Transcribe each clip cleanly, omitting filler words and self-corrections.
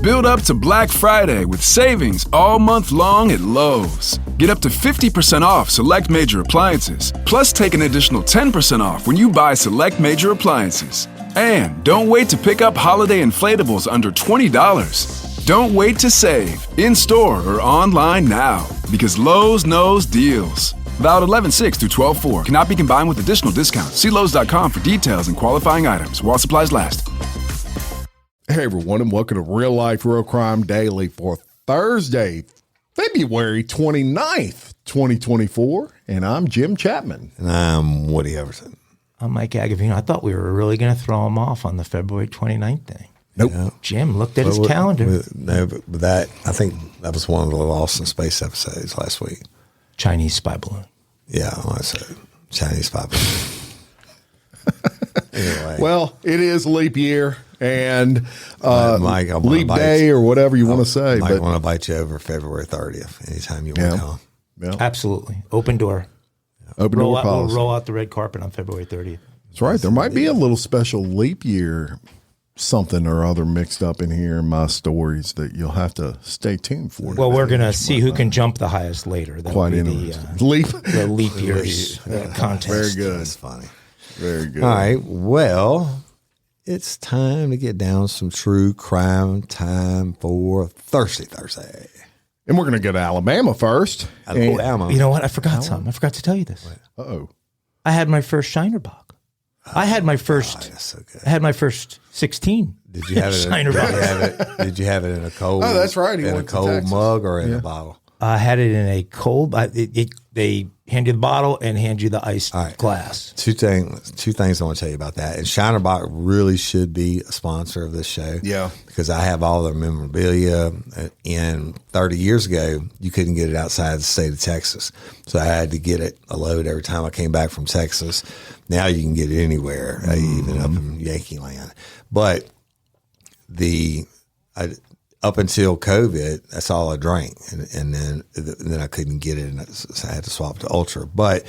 Build up to Black Friday with savings all month long at Lowe's. Get up to 50% off select major appliances, plus take an additional 10% off when you buy select major appliances. And don't wait to pick up holiday inflatables under $20. Don't wait to save, in-store or online now, because Lowe's knows deals. Valid 11/6 through 12/4. Cannot be combined with additional discounts. See Lowe's.com for details and qualifying items while supplies last. Hey everyone, and welcome to Real Life Real Crime Daily for Thursday, February 29th, 2024. And I'm Jim Chapman. And I'm Woody Overton. I'm Mike Agovino. I thought we were really going to throw him off on the February 29th thing. Nope. Yeah. Jim looked at his calendar. No, but that, I think that was one of the Lost in Space episodes last week. Chinese spy balloon. Yeah, I said Chinese spy balloon. Anyway. Well, it is leap year and Mike, leap day or whatever you want to say. I want to bite you over February 30th anytime you want to come. Yeah. Absolutely. Open door. Open door policy. We'll roll out the red carpet on February 30th. That's right. There might be a little special leap year something or other mixed up in here in my stories that you'll have to stay tuned for. Well, we're going to see who can jump the highest later. That'll Quite be interesting. the leap years contest. Very good. That's funny. Very good. All right. Well, it's time to get down some true crime time for Thursday. And we're going to go to Alabama first. Alabama. You know what? I forgot something. I forgot to tell you this. Uh-oh. I had my first Shiner Bock. I had my first. That's so good. I had my first 16. Did you have it? Shiner Did you have it in a cold? Oh, that's right. In a cold mug or in a bottle? I had it in a cold. They hand you the bottle and hand you the iced glass. Two things I want to tell you about that. And Shiner Bock really should be a sponsor of this show. Yeah. Because I have all their memorabilia. And 30 years ago, you couldn't get it outside the state of Texas. So I had to get it a load every time I came back from Texas. Now you can get it anywhere, even up in Yankee Land. But up until COVID, that's all I drank, and then I couldn't get it, and so I had to swap to Ultra. But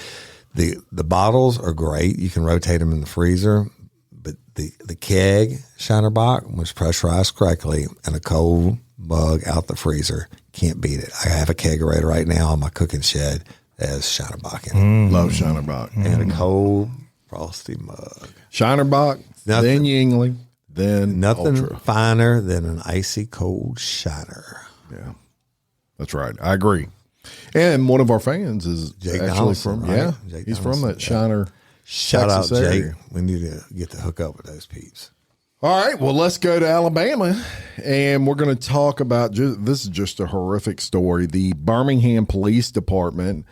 the bottles are great; you can rotate them in the freezer. But the keg Shiner Bock was pressurized correctly, and a cold mug out the freezer, can't beat it. I have a kegerator right now in my cooking shed that has Shiner Bock in it. Love Shiner Bock. And a cold frosty mug. Shiner Bock, then Yingling. Then nothing Ultra. Finer than an icy cold Shiner. Yeah, that's right. I agree. And one of our fans is Jake actually Donaldson, from right? he's from that Shiner. Shout Texas out, area. Jake. We need to get the hook up with those peeps. All right, well, let's go to Alabama, and we're going to talk about this is just a horrific story. The Birmingham Police Department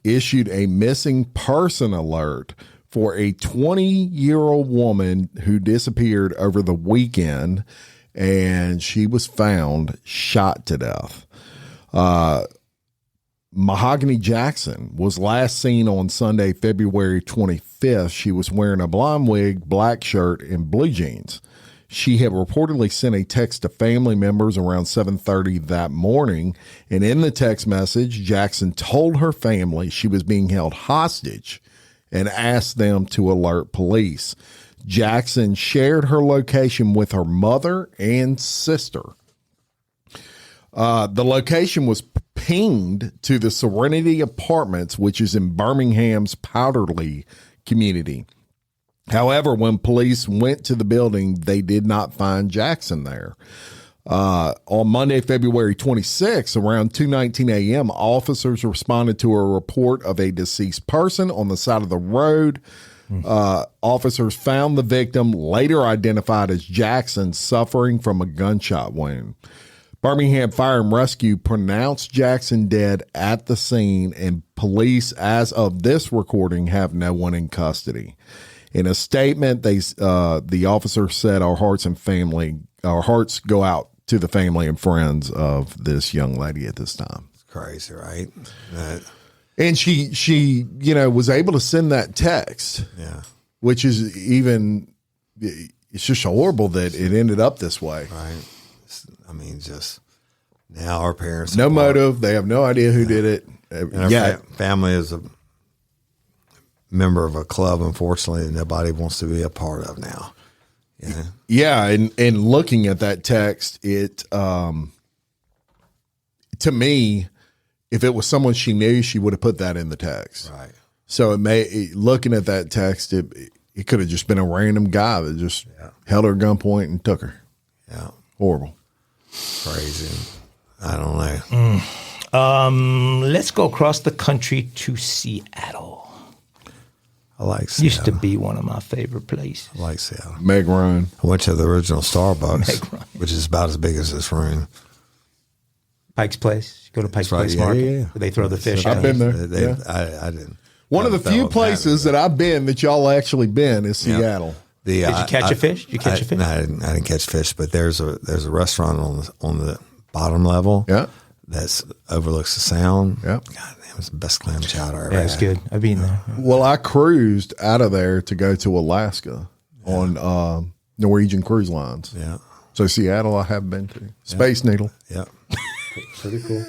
issued a missing person alert for a 20-year-old woman who disappeared over the weekend, and she was found shot to death. Mahogany Jackson was last seen on Sunday, February 25th. She was wearing a blonde wig, black shirt, and blue jeans. She had reportedly sent a text to family members around 7:30 that morning, and in the text message, Jackson told her family she was being held hostage and asked them to alert police. Jackson shared her location with her mother and sister. The location was pinged to the Serenity Apartments, which is in Birmingham's Powderly community. However, when police went to the building, they did not find Jackson there. On Monday, February 26th, around 2:19 a.m., officers responded to a report of a deceased person on the side of the road. Officers found the victim, later identified as Jackson, suffering from a gunshot wound. Birmingham Fire and Rescue pronounced Jackson dead at the scene, and police, as of this recording, have no one in custody. In a statement, the officer said, "Our hearts go out to the family and friends of this young lady at this time." It's crazy, right? And she was able to send that text. Yeah. Which is it's just horrible that it ended up this way. Right. I mean, just now our parents. No motive. They have no idea who did it. And our family is a member of a club, unfortunately, that nobody wants to be a part of now. Yeah, and looking at that text, it to me, if it was someone she knew, she would have put that in the text. Right. So looking at that text, it could have just been a random guy that just held her at gunpoint and took her. Yeah. Horrible. Crazy. I don't know. Let's go across the country to Seattle. I like Seattle. Used to be one of my favorite places. I like Seattle. Meg Ryan. I went to the original Starbucks, which is about as big as this room. Pike's Place. You go to Pike's Place Yeah, Market. yeah. Where they throw the fish I've out. been there. I didn't. One of the few places that I've been that y'all actually been is Seattle. Did you catch a fish? Did you catch a fish? No, I didn't catch fish, but there's a restaurant on the bottom level. Yeah. That overlooks the sound. Yeah. God damn, it's the best clam chowder I ever Yeah, it's had. good. I've been there. Well, I cruised out of there to go to Alaska on Norwegian Cruise Lines. Yeah. So Seattle I have been to. Space Needle. Yeah. Pretty cool.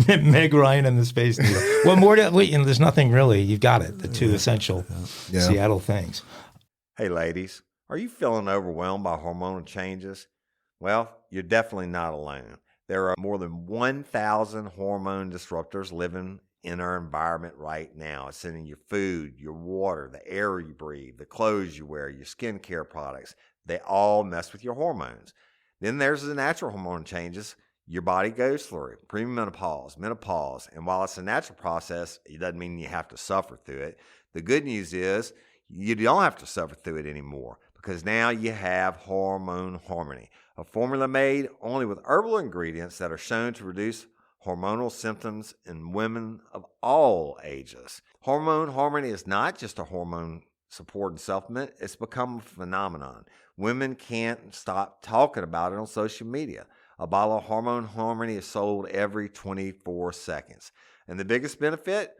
Meg Ryan and the Space Needle. Well, there's nothing really. You've got it. The two essential Seattle things. Hey, ladies, are you feeling overwhelmed by hormonal changes? Well, you're definitely not alone. There are more than 1,000 hormone disruptors living in our environment right now. It's in your food, your water, the air you breathe, the clothes you wear, your skincare products. They all mess with your hormones. Then there's the natural hormone changes your body goes through, premenopause, menopause. And while it's a natural process, it doesn't mean you have to suffer through it. The good news is you don't have to suffer through it anymore because now you have Hormone Harmony, a formula made only with herbal ingredients that are shown to reduce hormonal symptoms in women of all ages. Hormone Harmony is not just a hormone support and supplement. It's become a phenomenon. Women can't stop talking about it on social media. A bottle of Hormone Harmony is sold every 24 seconds. And the biggest benefit?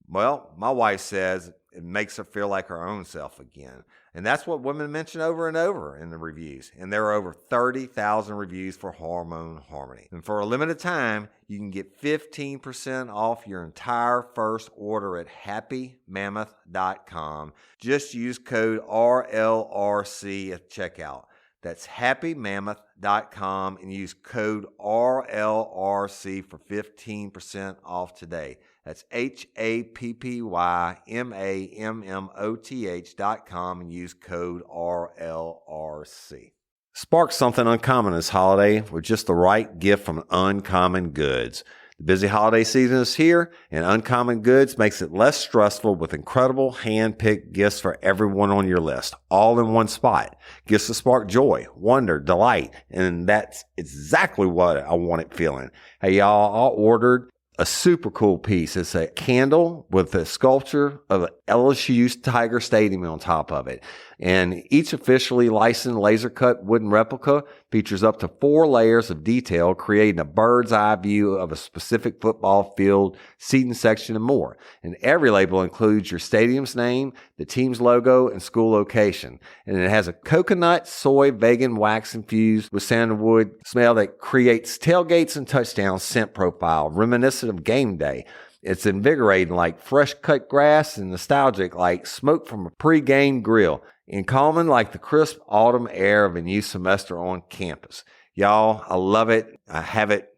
Well, my wife says it makes her feel like her own self again. And that's what women mention over and over in the reviews. And there are over 30,000 reviews for Hormone Harmony. And for a limited time, you can get 15% off your entire first order at happymammoth.com. Just use code RLRC at checkout. That's happymammoth.com and use code RLRC for 15% off today. That's happymammoth.com and use code RLRC. Spark something uncommon this holiday with just the right gift from Uncommon Goods. The busy holiday season is here, and Uncommon Goods makes it less stressful with incredible hand-picked gifts for everyone on your list, all in one spot. Gifts to spark joy, wonder, delight, and that's exactly what I wanted feeling. Hey, y'all, I ordered a super cool piece. It's a candle with a sculpture of LSU's Tiger Stadium on top of it. And each officially licensed laser cut wooden replica features up to 4 layers of detail, creating a bird's eye view of a specific football field, seating section, and more. And every label includes your stadium's name, the team's logo, and school location. And it has a coconut, soy, vegan wax infused with sandalwood smell that creates tailgates and touchdown scent profile, reminiscent of game day. It's invigorating like fresh cut grass and nostalgic like smoke from a pre-game grill, and calming like the crisp autumn air of a new semester on campus. Y'all, I love it. I have it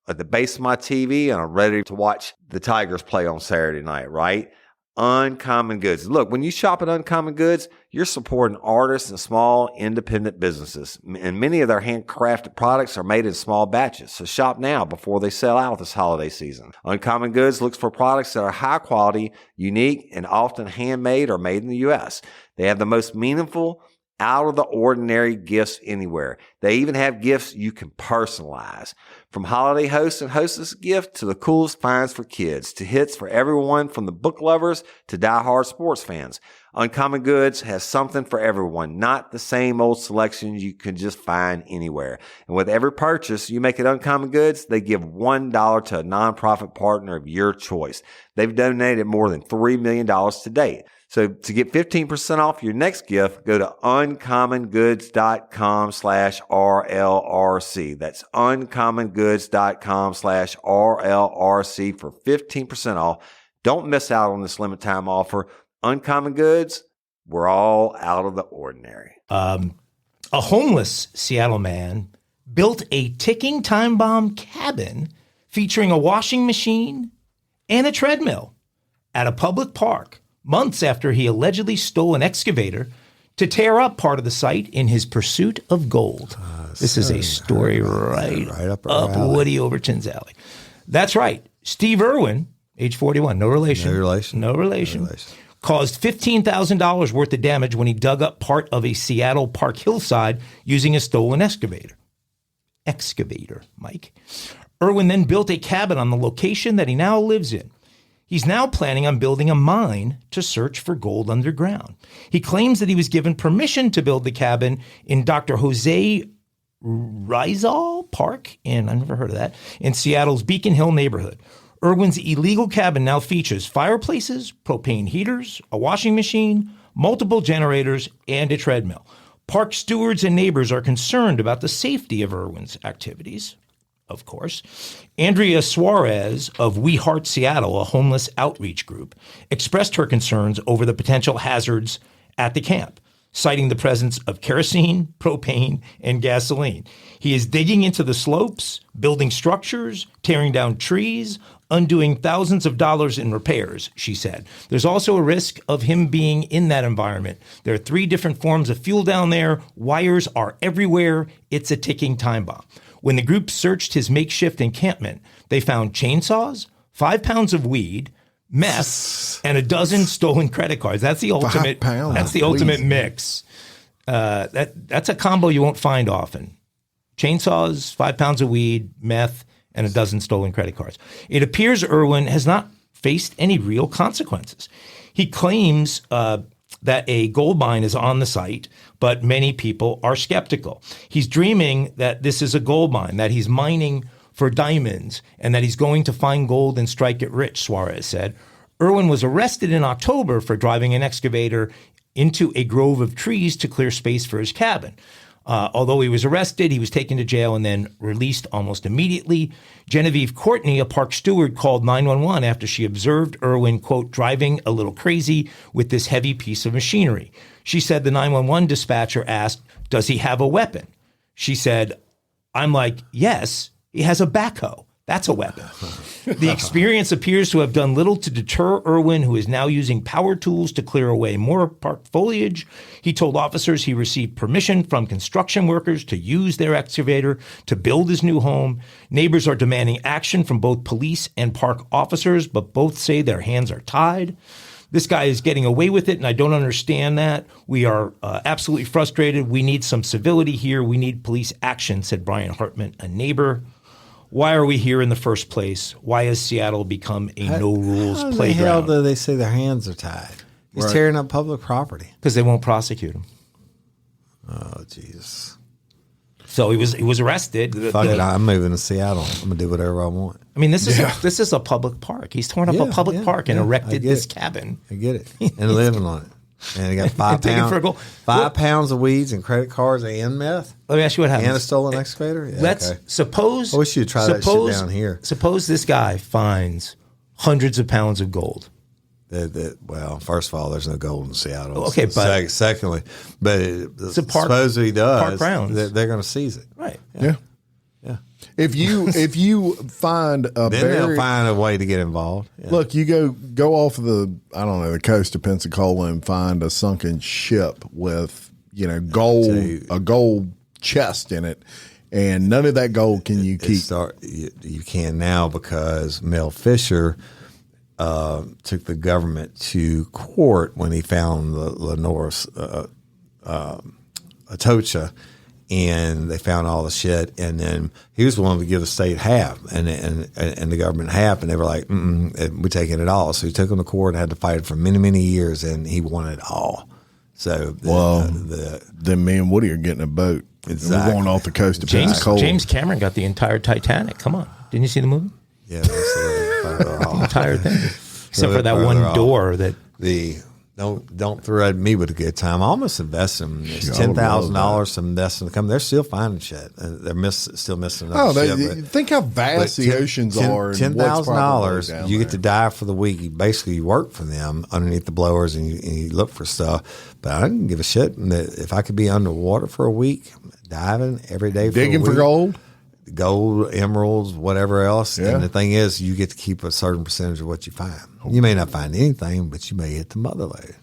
at the base of my TV, and I'm ready to watch the Tigers play on Saturday night, right? Uncommon Goods. Look, when you shop at Uncommon Goods, you're supporting artists and small independent businesses. And many of their handcrafted products are made in small batches. So shop now before they sell out this holiday season. Uncommon Goods looks for products that are high quality, unique, and often handmade or made in the U.S. They have the most meaningful, out of the ordinary gifts anywhere. They even have gifts you can personalize. From holiday hosts and hostess gift to the coolest finds for kids, to hits for everyone from the book lovers to diehard sports fans. Uncommon Goods has something for everyone, not the same old selections you can just find anywhere. And with every purchase you make at Uncommon Goods, they give $1 to a nonprofit partner of your choice. They've donated more than $3 million to date. So to get 15% off your next gift, go to uncommongoods.com/RLRC. That's uncommongoods.com/RLRC for 15% off. Don't miss out on this limited time offer. Uncommon Goods, We're all out of the ordinary. A homeless Seattle man built a ticking time bomb cabin featuring a washing machine and a treadmill at a public park months after he allegedly stole an excavator to tear up part of the site in his pursuit of gold. This is a story right up Woody Overton's alley. That's right. Steve Irwin, age 41, no relation, caused $15,000 worth of damage when he dug up part of a Seattle Park hillside using a stolen excavator. Mike. Irwin then built a cabin on the location that he now lives in. He's now planning on building a mine to search for gold underground. He claims that he was given permission to build the cabin in Dr. Jose Rizal Park, and I've never heard of that, in Seattle's Beacon Hill neighborhood. Irwin's illegal cabin now features fireplaces, propane heaters, a washing machine, multiple generators, and a treadmill. Park stewards and neighbors are concerned about the safety of Irwin's activities, of course. Andrea Suarez of We Heart Seattle, a homeless outreach group, expressed her concerns over the potential hazards at the camp, citing the presence of kerosene, propane, and gasoline. He is digging into the slopes, building structures, tearing down trees, undoing thousands of dollars in repairs, she said. There's also a risk of him being in that environment. There are 3 different forms of fuel down there. Wires are everywhere. It's a ticking time bomb. When the group searched his makeshift encampment, they found chainsaws, 5 pounds of weed, meth, and a dozen stolen credit cards. That's the ultimate. 5 pounds. That's the ultimate mix. That's a combo you won't find often. Chainsaws, 5 pounds of weed, meth, and a dozen stolen credit cards. It appears Irwin has not faced any real consequences. He claims that a gold mine is on the site, but many people are skeptical. He's dreaming that this is a gold mine, that he's mining for diamonds, and that he's going to find gold and strike it rich, Suarez said. Irwin was arrested in October for driving an excavator into a grove of trees to clear space for his cabin. Although he was arrested, he was taken to jail and then released almost immediately. Genevieve Courtney, a park steward, called 911 after she observed Irwin, quote, driving a little crazy with this heavy piece of machinery. She said the 911 dispatcher asked, does he have a weapon? She said, I'm like, yes, he has a backhoe. That's a weapon. The experience appears to have done little to deter Irwin, who is now using power tools to clear away more park foliage. He told officers he received permission from construction workers to use their excavator to build his new home. Neighbors are demanding action from both police and park officers, but both say their hands are tied. This guy is getting away with it, and I don't understand that. We are absolutely frustrated. We need some civility here. We need police action, said Brian Hartman, a neighbor. Why are we here in the first place? Why has Seattle become a no-rules playground? How the hell do they say their hands are tied? He's tearing up public property. Because they won't prosecute him. Oh, Jesus. So he was arrested. Fuck it, I'm moving to Seattle. I'm going to do whatever I want. I mean, this is a public park. He's torn up a public park and erected this cabin. I get it. And living on it. And he got 5 pounds of weeds and credit cards and meth. Let me ask you what happens. And a stolen excavator? Yeah, suppose. I wish you'd try that shit down here. Suppose this guy finds hundreds of pounds of gold. Well, first of all, there's no gold in Seattle. Okay, but secondly, suppose he does, park grounds. They're going to seize it. Right. Yeah. If you find then they'll find a way to get involved. Yeah. Look, you go off of the coast of Pensacola and find a sunken ship with a gold chest in it, and none of that gold can you keep. You can now because Mel Fisher took the government to court when he found the Lenore's Atocha. And they found all the shit, and then he was willing to give the state half, and the government half, and they were like, we're taking it all. So he took him to court and had to fight for many, many years, and he won it all. So then me and Woody are getting a boat. Exactly. We're going off the coast of Pensacola. James Cameron got the entire Titanic. Come on, didn't you see the movie? Yeah, that's the entire thing, except for that one door that. Don't thread me with a good time. I almost invest in them. It's $10,000 to invest in the company. They're still finding shit. They're still missing another shit. Think how vast the oceans are. $10,000, you get to dive for the week. You work for them underneath the blowers and you look for stuff. But I didn't give a shit. If I could be underwater for a week, diving every day, digging for gold, emeralds, whatever else. Yeah. And the thing is, you get to keep a certain percentage of what you find. You may not find anything, but you may hit the mother lode.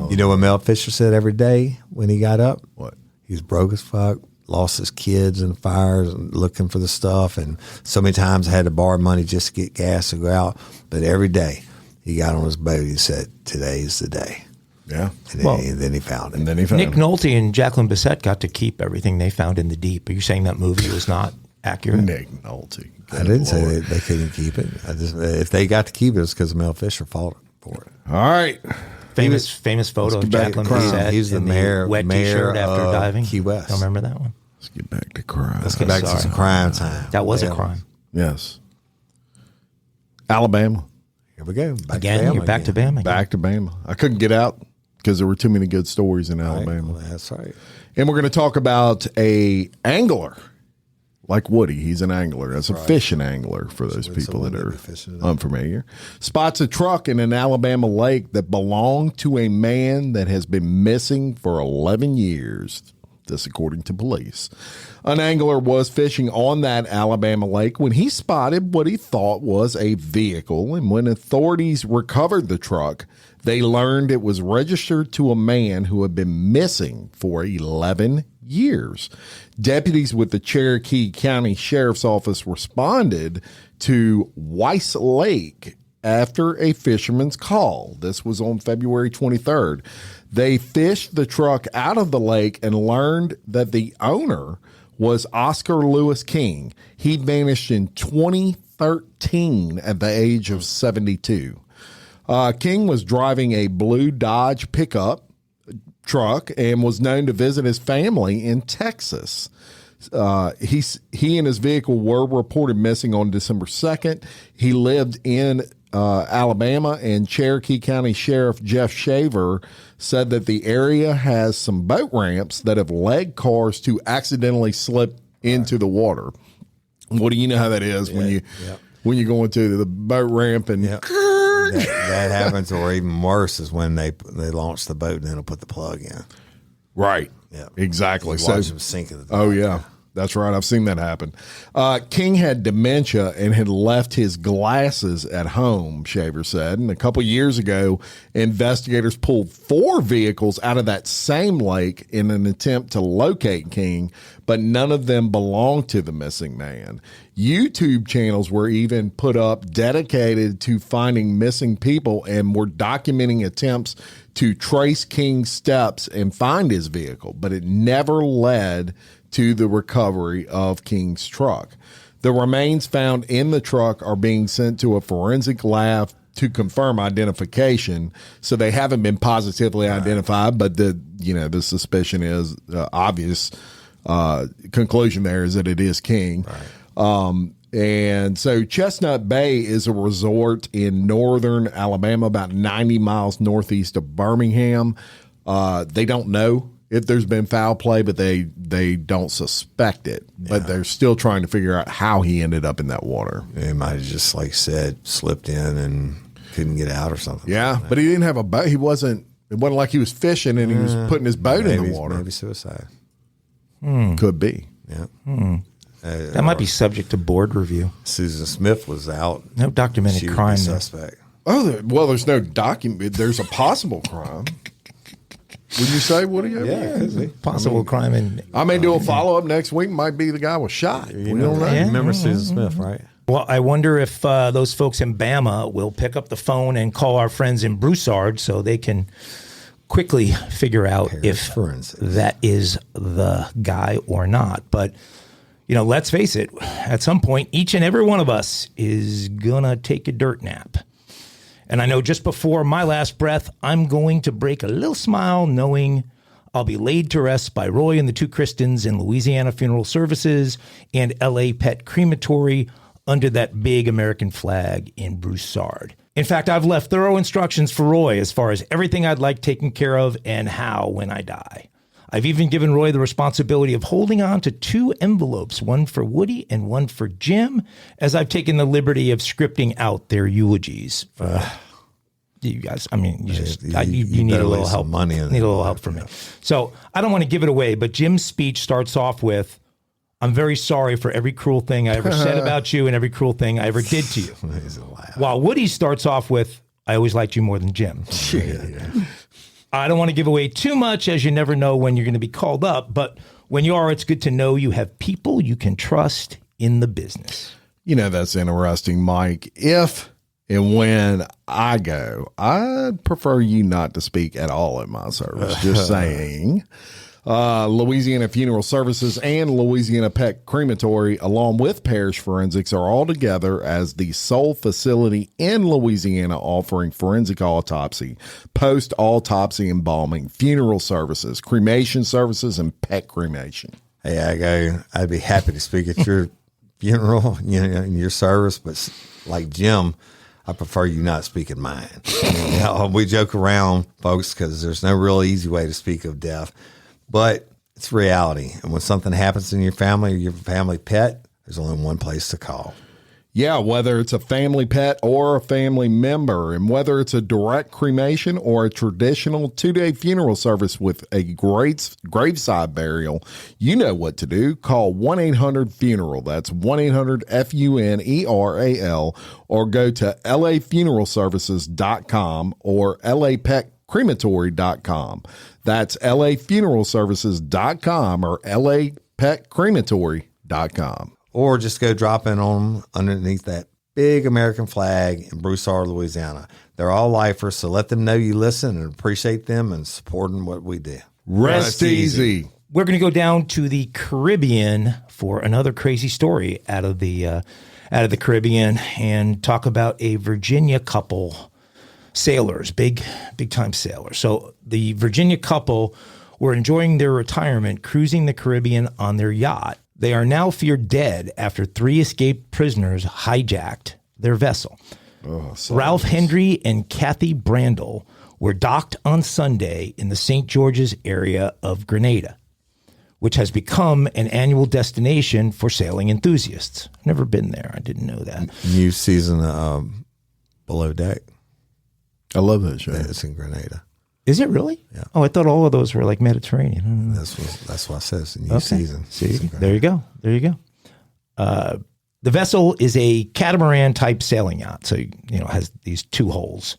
You know what Mel Fisher said every day when he got up? What? He was broke as fuck, lost his kids in the fires and looking for the stuff. And so many times I had to borrow money just to get gas to go out. But every day he got on his boat, he said, today's the day. Yeah. And then he found it. Nick Nolte and Jacqueline Bisset got to keep everything they found in the deep. Are you saying that movie was not accurate? Nick Nolte. I didn't say they couldn't keep it. If they got to keep it, it's because Mel Fisher fought for it. All right. Famous photo of Jacqueline Bisset. He's the mayor T-shirt after diving. Key West. Don't remember that one. Let's get back to crime. Let's get back to some crime time. That was a crime. Yes. Alabama. Here we go. You're back to Bama. Back to Bama. I couldn't get out because there were too many good stories in Alabama. Well, that's right. And we're going to talk about a angler like Woody. He's an angler. That's a fishing angler for those people that are unfamiliar. Spots a truck in an Alabama lake that belonged to a man that has been missing for 11 years. This according to police. An angler was fishing on that Alabama lake when he spotted what he thought was a vehicle. And when authorities recovered the truck, they learned it was registered to a man who had been missing for 11 years. Deputies with the Cherokee County Sheriff's Office responded to Weiss Lake after a fisherman's call. This was on February 23rd. They fished the truck out of the lake and learned that the owner was Oscar Lewis King. He vanished in 2013 at the age of 72. King was driving a blue Dodge pickup truck and was known to visit his family in Texas. He and his vehicle were reported missing on December 2nd. He lived in Alabama, and Cherokee County Sheriff Jeff Shaver said that the area has some boat ramps that have led cars to accidentally slip into the water. What do you know how that is when you go into the boat ramp and that happens, or even worse is when they launch the boat and then they'll put the plug in. Right. Yeah. Exactly. Watch them sink in the Oh yeah. That's right. I've seen that happen. King had dementia and had left his glasses at home, Shaver said. And a couple years ago, investigators pulled 4 vehicles out of that same lake in an attempt to locate King, but none of them belonged to the missing man. YouTube channels were even put up dedicated to finding missing people and were documenting attempts to trace King's steps and find his vehicle, but it never led to the recovery of King's truck. The remains found in the truck are being sent to a forensic lab to confirm identification. So they haven't been positively identified, but the suspicion is obvious. Conclusion there is that it is King. Right. And so Chestnut Bay is a resort in northern Alabama, about 90 miles northeast of Birmingham. They don't know if there's been foul play, but they don't suspect it. But they're still trying to figure out how he ended up in that water. He might have just, like said, slipped in and couldn't get out or something. Yeah, but he didn't have a boat. It wasn't like he was fishing and he was putting his boat in the water. Maybe suicide. Could be. Yeah. That might be subject to board review. Susan Smith was out. No documented crime. Suspect. Oh, well, there's no document. There's a possible crime. Would you say, Woody? Yeah, possible crime. I may do a follow-up next week. Might be the guy was shot. We don't know. Yeah. Remember Susan Smith, right? Well, I wonder if those folks in Bama will pick up the phone and call our friends in Broussard so they can quickly figure out if that is the guy or not. But, let's face it, at some point, each and every one of us is going to take a dirt nap. And I know just before my last breath, I'm going to break a little smile knowing I'll be laid to rest by Roy and the 2 Kristens in Louisiana Funeral Services and L.A. Pet Crematory under that big American flag in Broussard. In fact, I've left thorough instructions for Roy as far as everything I'd like taken care of and how when I die. I've even given Roy the responsibility of holding on to 2 envelopes, one for Woody and one for Jim, as I've taken the liberty of scripting out their eulogies. You guys, I mean, you need a little help. Money need a little help from me. So I don't want to give it away, but Jim's speech starts off with, "I'm very sorry for every cruel thing I ever said about you and every cruel thing I ever did to you." While Woody starts off with, "I always liked you more than Jim." I don't want to give away too much, as you never know when you're going to be called up, but when you are, it's good to know you have people you can trust in the business. You know, that's interesting, Mike. If and when I go, I'd prefer you not to speak at all at my service. Just saying. Louisiana Funeral Services and Louisiana Pet Crematory, along with Parish Forensics, are all together as the sole facility in Louisiana offering forensic autopsy, post-autopsy embalming, funeral services, cremation services, and pet cremation. Hey, I'd be happy to speak at your funeral, in your service, but like Jim, I prefer you not speak at mine. We joke around, folks, because there's no real easy way to speak of death. But it's reality. And when something happens in your family or your family pet, there's only one place to call. Yeah, whether it's a family pet or a family member, and whether it's a direct cremation or a traditional 2-day funeral service with a graveside burial, you know what to do. Call 1-800-FUNERAL. That's 1-800-FUNERAL, or go to lafuneralservices.com or lapetcrematory.com. That's lafuneralservices.com or lapetcrematory.com. Or just go drop in on them underneath that big American flag in Broussard, Louisiana. They're all lifers, so let them know you listen and appreciate them and supporting what we do. Rest easy. We're going to go down to the Caribbean for another crazy story out of the Caribbean and talk about a Virginia couple. Sailors, big time sailors. So the Virginia couple were enjoying their retirement, cruising the Caribbean on their yacht. They are now feared dead after 3 escaped prisoners hijacked their vessel. Ralph Hendry and Kathy Brandel were docked on Sunday in the St. George's area of Grenada, which has become an annual destination for sailing enthusiasts. I've never been there. I didn't know that. New season Below Deck. I love that show. It's in Grenada. Is it really? Yeah. Oh, I thought all of those were like Mediterranean. That's what I said. It's a new season. See, there you go. The vessel is a catamaran type sailing yacht. So, it has these 2 holes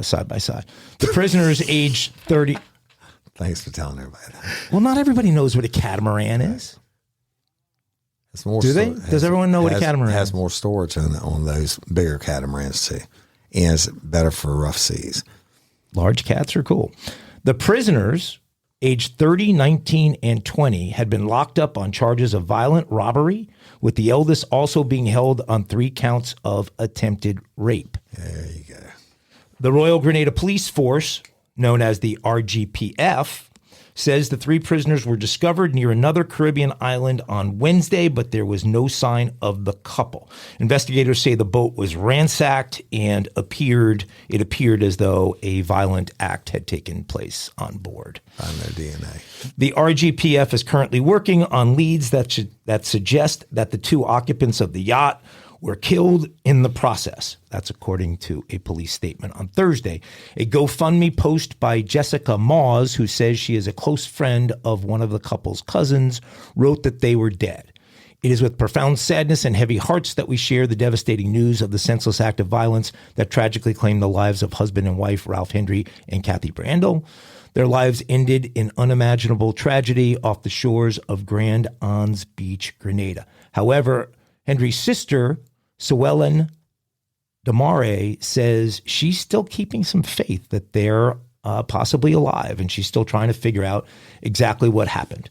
side by side. The prisoners aged 30. Thanks for telling everybody that. Well, not everybody knows what a catamaran is. It's more. Do they? Does everyone know what a catamaran is? It has more storage on those bigger catamarans too. And it's better for rough seas. Large cats are cool. The prisoners, aged 30, 19, and 20, had been locked up on charges of violent robbery, with the eldest also being held on 3 counts of attempted rape. There you go. The Royal Grenada Police Force, known as the RGPF, says the 3 prisoners were discovered near another Caribbean island on Wednesday, but there was no sign of the couple. Investigators say the boat was ransacked and it appeared as though a violent act had taken place on board. Find their DNA. The RGPF is currently working on leads that suggest that the 2 occupants of the yacht were killed in the process. That's according to a police statement on Thursday. A GoFundMe post by Jessica Moss, who says she is a close friend of one of the couple's cousins, wrote that they were dead. It is with profound sadness and heavy hearts that we share the devastating news of the senseless act of violence that tragically claimed the lives of husband and wife Ralph Hendry and Kathy Brandel. Their lives ended in unimaginable tragedy off the shores of Grand Anse Beach, Grenada. However, Hendry's sister, Suellen Damare, says she's still keeping some faith that they're possibly alive, and she's still trying to figure out exactly what happened.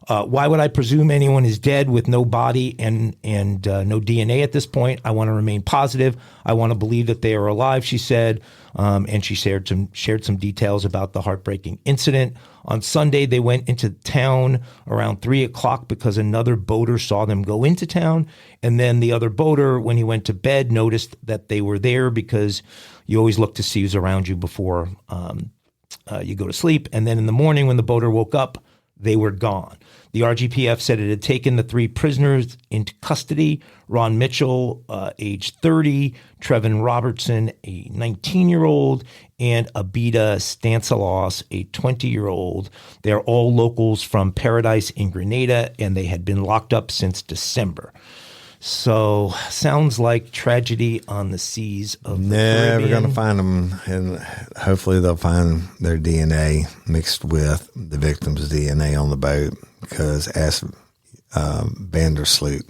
Why would I presume anyone is dead with no body and no DNA at this point? I want to remain positive. I want to believe that they are alive, she said. And she shared some details about the heartbreaking incident. On Sunday, they went into town around 3 o'clock because another boater saw them go into town. And then the other boater, when he went to bed, noticed that they were there because you always look to see who's around you before you go to sleep. And then in the morning, when the boater woke up, they were gone. The RGPF said it had taken the 3 prisoners into custody: Ron Mitchell, age 30, Trevin Robertson, a 19-year-old, and Abida Stanislaus, a 20-year-old. They're all locals from Paradise in Grenada, and they had been locked up since December. So sounds like tragedy on the seas of the Never Caribbean. going to find them, and hopefully they'll find their DNA mixed with the victim's DNA on the boat, because as Vandersloot,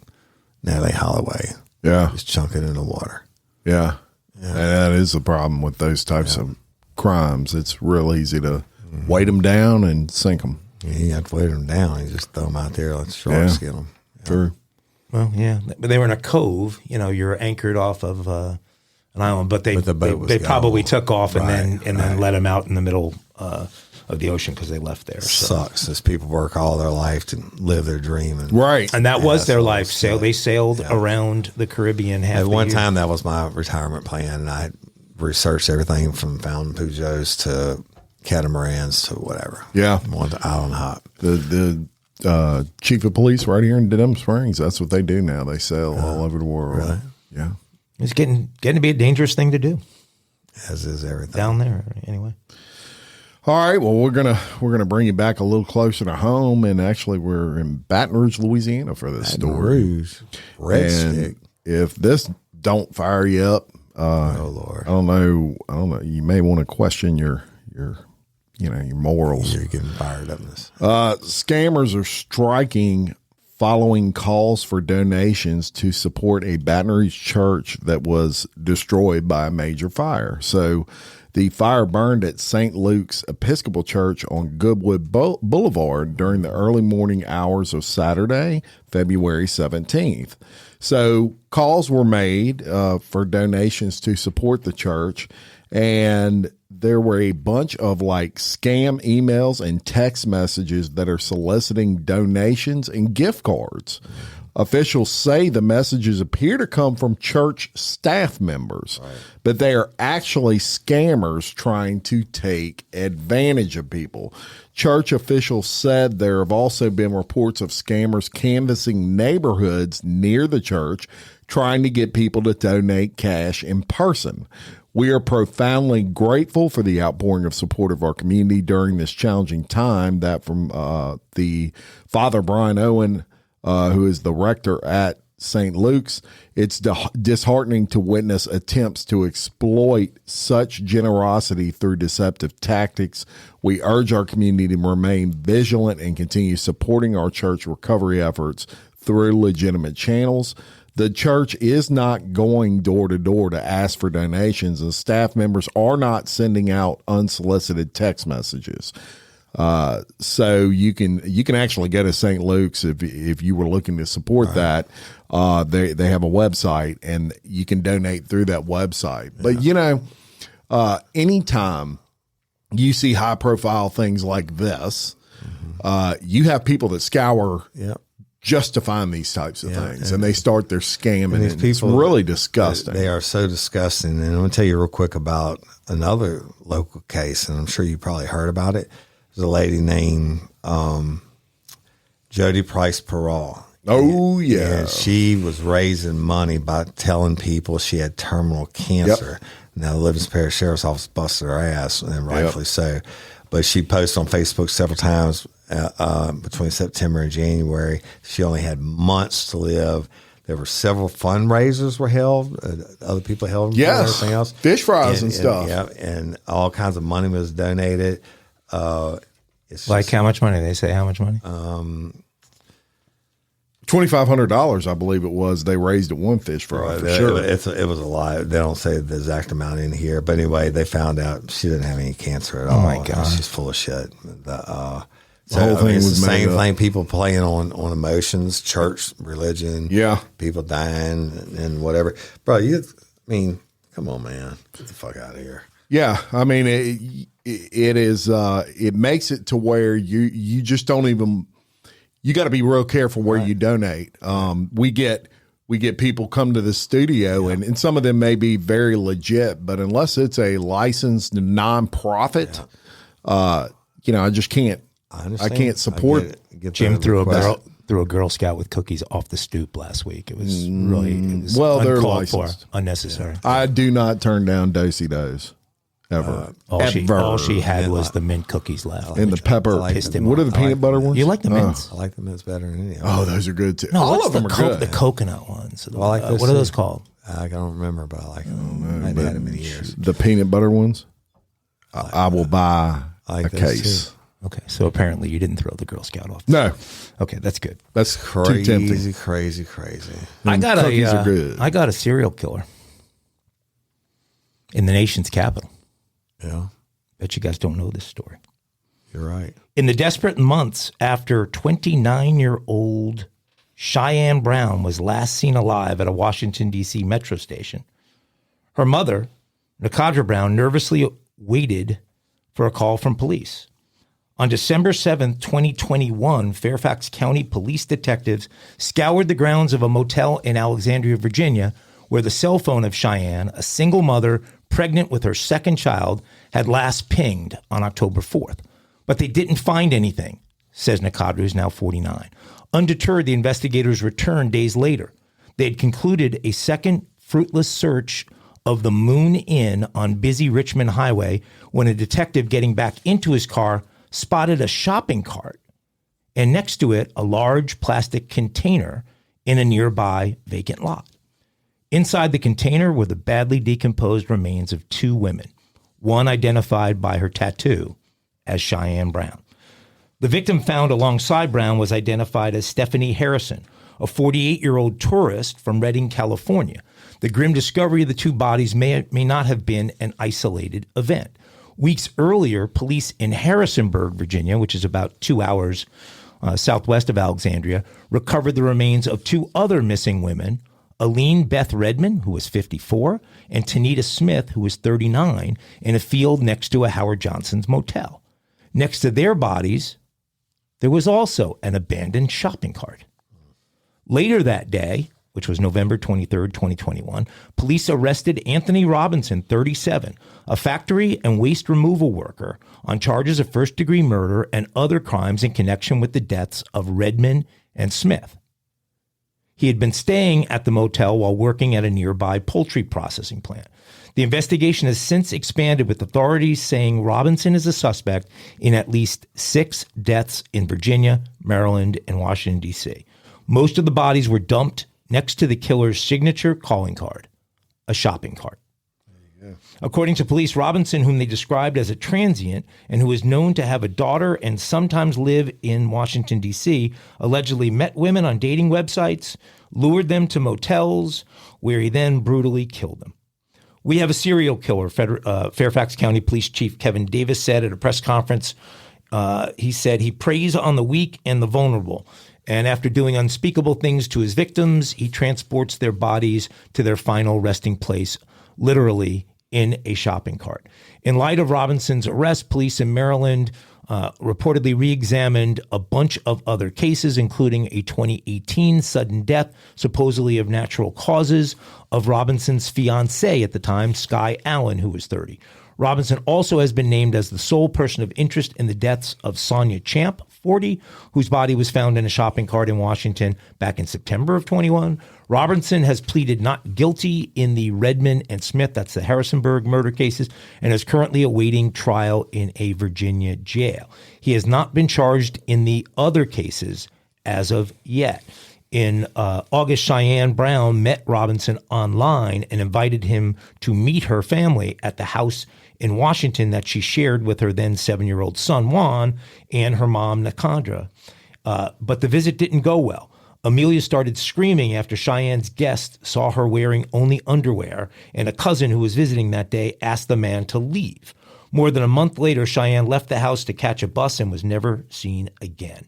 Natalie Holloway, Yeah. just chunk it in the water. Yeah. And that is the problem with those types of crimes. It's real easy to weight them down and sink them. You have to weight them down. You just throw them out there, let sharks get them. True. Well, yeah, but they were in a cove. You know, you're anchored off of an island, but the boat was they probably gone. took off and Right, then let them out in the middle of the ocean because they left there. So. Sucks as people work all their life to live their dream. And Right. And that was their life. So They sailed around the Caribbean half at the one year. time, that was my retirement plan, and I researched everything from Fountain Pujos to catamarans to whatever. Yeah. One to Island Hop. The chief of police right here in Denham Springs, that's what they do now. They sail all over the world. Really? Yeah. It's getting to be a dangerous thing to do As is everything. down there. Anyway, All right. Well, we're gonna bring you back a little closer to home, and actually, we're in Baton Rouge, Louisiana, for this Baton story. Rouge. Red And stick. if this don't fire you up, Oh, Lord. I don't know. You may want to question your morals. You're getting fired up in this. Scammers are striking following calls for donations to support a Baton Rouge church that was destroyed by a major fire. So the fire burned at St. Luke's Episcopal Church on Goodwood Boulevard during the early morning hours of Saturday, February 17th. So calls were made for donations to support the church, and there were a bunch of like scam emails and text messages that are soliciting donations and gift cards. Officials say the messages appear to come from church staff members, but they are actually scammers trying to take advantage of people. Church officials said there have also been reports of scammers canvassing neighborhoods near the church, trying to get people to donate cash in person. We are profoundly grateful for the outpouring of support of our community during this challenging time. That from the Father Brian Owen, who is the rector at St. Luke's. It's disheartening to witness attempts to exploit such generosity through deceptive tactics. We urge our community to remain vigilant and continue supporting our church recovery efforts through legitimate channels. The church is not going door to door to ask for donations, and staff members are not sending out unsolicited text messages. So you can actually go to St. Luke's if you were looking to support that. They have a website, and you can donate through that website. But anytime you see high profile things like this, you have people that scour just to find these types of things, and they start their scamming. And these and it's people, really disgusting. They are so disgusting. And I'm going to tell you real quick about another local case, and I'm sure you probably heard about it. There's a lady named Jody Price Perall. Oh, yeah. And she was raising money by telling people she had terminal cancer. Now, the Livingston Parish Sheriff's Office busted her ass, and rightfully so. But she posted on Facebook several times between September and January. She only had months to live. There were several fundraisers were held. Other people held them for everything else. Fish fries and stuff. Yeah, and all kinds of money was donated. It's like just, how much money? They say how much money? $2,500, I believe it was. They raised at one fish fry for sure. It was a lie. They don't say the exact amount in here, but anyway, they found out she didn't have any cancer at all. My God. She's full of shit. So, whole thing it's was the made same up. thing. People playing on emotions, church, religion. Yeah. People dying and whatever. Bro, come on, man. Get the fuck out of here. Yeah, I mean, it is. It makes it to where you just don't even. You got to be real careful where you donate. We get people come to the studio, and some of them may be very legit, but unless it's a licensed nonprofit, I just can't. I can't support. Jim threw a Girl Scout with cookies off the stoop last week. It was uncalled they're for, licensed. unnecessary. I do not turn down do-si-dos ever. All she had was the mint cookies left. And the pepper. pissed him What off. are the peanut butter ones? You like the mints? I like the mints better than any of them. Oh, those are good too. No, all what's of them the are good. The coconut ones. I like those what are too. those called? I don't remember, but I like them. I hadn't had them in years. The peanut butter ones. I will buy I like a those case. too. Okay, so apparently you didn't throw the Girl Scout off. No, Okay, that's good. that's too tempting. Crazy. I got cookies are good. I got a serial killer in the nation's capital. Yeah, Bet you guys don't know this story. you're right. In the desperate months after 29-year-old Cheyenne Brown was last seen alive at a Washington, D.C. metro station, her mother, Nakadra Brown, nervously waited for a call from police. On December 7th, 2021, Fairfax County police detectives scoured the grounds of a motel in Alexandria, Virginia, where the cell phone of Cheyenne, a single mother pregnant with her second child, had last pinged on October 4th. But they didn't find anything, says Nakadra, who's now 49. Undeterred, the investigators returned days later. They had concluded a second fruitless search of the Moon Inn on busy Richmond Highway when a detective getting back into his car spotted a shopping cart and next to it a large plastic container in a nearby vacant lot. Inside the container were the badly decomposed remains of two women, one identified by her tattoo as Cheyenne Brown. The victim found alongside Brown was identified as Stephanie Harrison, a 48-year-old tourist from Redding, California. The grim discovery of the two bodies may not have been an isolated event. Weeks earlier, police in Harrisonburg, Virginia, which is about 2 hours southwest of Alexandria, recovered the remains of two other missing women, Aline Beth Redmond, who was 54, and Tanita Smith, who was 39, in a field next to a Howard Johnson's motel. Next to their bodies, there was also an abandoned shopping cart. Later that day, which was November 23rd, 2021, police arrested Anthony Robinson, 37, a factory and waste removal worker, on charges of first-degree murder and other crimes in connection with the deaths of Redmond and Smith. He had been staying at the motel while working at a nearby poultry processing plant. The investigation has since expanded, with authorities saying Robinson is a suspect in at least 6 deaths in Virginia, Maryland, and Washington, D.C. Most of the bodies were dumped next to the killer's signature calling card, a shopping cart. According to police, Robinson, whom they described as a transient and who is known to have a daughter and sometimes live in Washington, D.C., allegedly met women on dating websites, lured them to motels, where he then brutally killed them. We have a serial killer, Fairfax County Police Chief Kevin Davis said at a press conference. He said he preys on the weak and the vulnerable. And after doing unspeakable things to his victims, he transports their bodies to their final resting place, literally in a shopping cart. In light of Robinson's arrest, police in Maryland reportedly re-examined a bunch of other cases, including a 2018 sudden death, supposedly of natural causes, of Robinson's fiancée at the time, Sky Allen, who was 30. Robinson also has been named as the sole person of interest in the deaths of Sonia Champ, 40, whose body was found in a shopping cart in Washington back in September of 21. Robinson has pleaded not guilty in the Redmond and Smith, that's the Harrisonburg murder cases, and is currently awaiting trial in a Virginia jail. He has not been charged in the other cases as of yet. In August, Cheyenne Brown met Robinson online and invited him to meet her family at the house in Washington that she shared with her then 7-year-old son, Juan, and her mom, Nakadra. But the visit didn't go well. Amelia started screaming after Cheyenne's guest saw her wearing only underwear, and a cousin who was visiting that day asked the man to leave. More than a month later, Cheyenne left the house to catch a bus and was never seen again.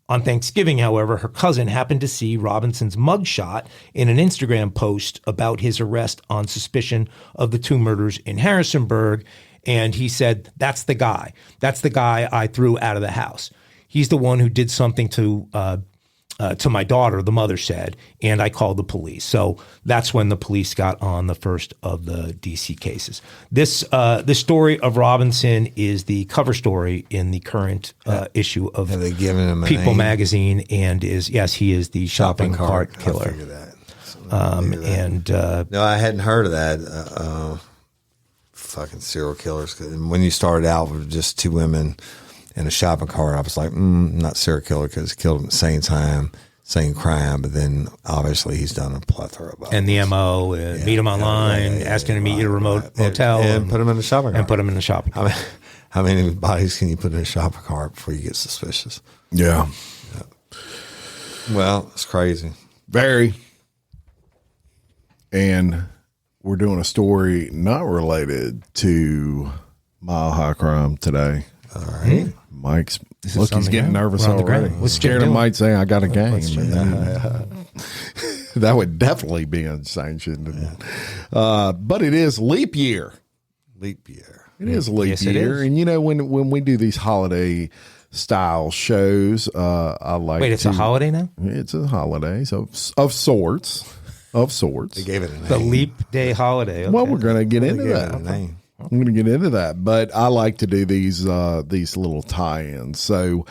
On Thanksgiving, however, her cousin happened to see Robinson's mugshot in an Instagram post about his arrest on suspicion of the 2 murders in Harrisonburg. And he said, that's the guy. That's the guy I threw out of the house. He's the one who did something to my daughter, the mother said, and I called the police. So that's when the police got on the first of the DC cases. This story of Robinson is the cover story in the current issue of People magazine, and he is the shopping cart killer. I figured that. No, I hadn't heard of that. Fucking serial killers. When you started out with just 2 women in a shopping cart, I was like, not serial killer because he killed them at the same time, same crime. But then obviously he's done a plethora of and the MO, meet him online, asking to meet you at a remote motel, and put him in the shopping cart. And put him in the shopping cart. How many bodies can you put in a shopping cart before you get suspicious? Yeah. Well, it's crazy. Very. And we're doing a story not related to mile high crime today. All right. Mike's he's getting nervous already. Scared him might say I got a game. That would definitely be unsanctioned. But it is leap year. Leap year. It is leap year. And when we do these holiday style shows, I like Wait, it's a holiday now? It's a holiday, so of sorts. They gave it a name. The leap day holiday. Okay. Well, we're going to get into that. I'm going to get into that, but I like to do these little tie-ins. So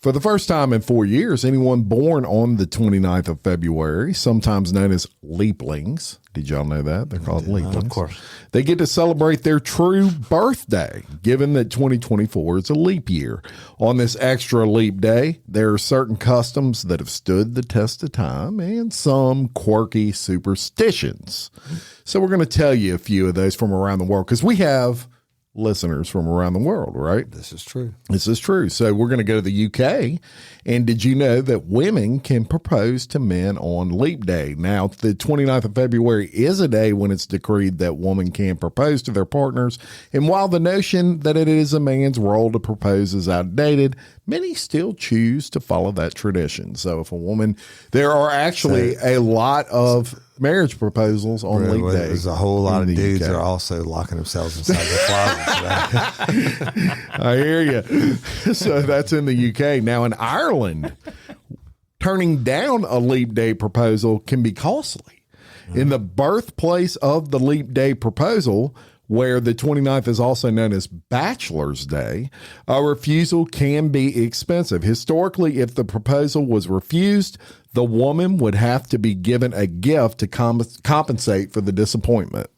for the first time in 4 years, anyone born on the 29th of February, sometimes known as leaplings. Did y'all know that? They're called leaplings. Of course. They get to celebrate their true birthday, given that 2024 is a leap year. On this extra leap day, there are certain customs that have stood the test of time and some quirky superstitions. So we're going to tell you a few of those from around the world because we have listeners from around the world, right? This is true. So we're going to go to the UK. And did you know that women can propose to men on Leap Day? Now, the 29th of February is a day when it's decreed that women can propose to their partners. And while the notion that it is a man's role to propose is outdated, many still choose to follow that tradition. So if a woman, there are actually a lot of marriage proposals on Leap Day. There's a whole lot of dudes that are also locking themselves inside their closets. I hear you. So that's in the UK. Now in Ireland, turning down a Leap Day proposal can be costly. In the birthplace of the Leap Day proposal, where the 29th is also known as Bachelor's Day, a refusal can be expensive. Historically, if the proposal was refused, the woman would have to be given a gift to compensate for the disappointment.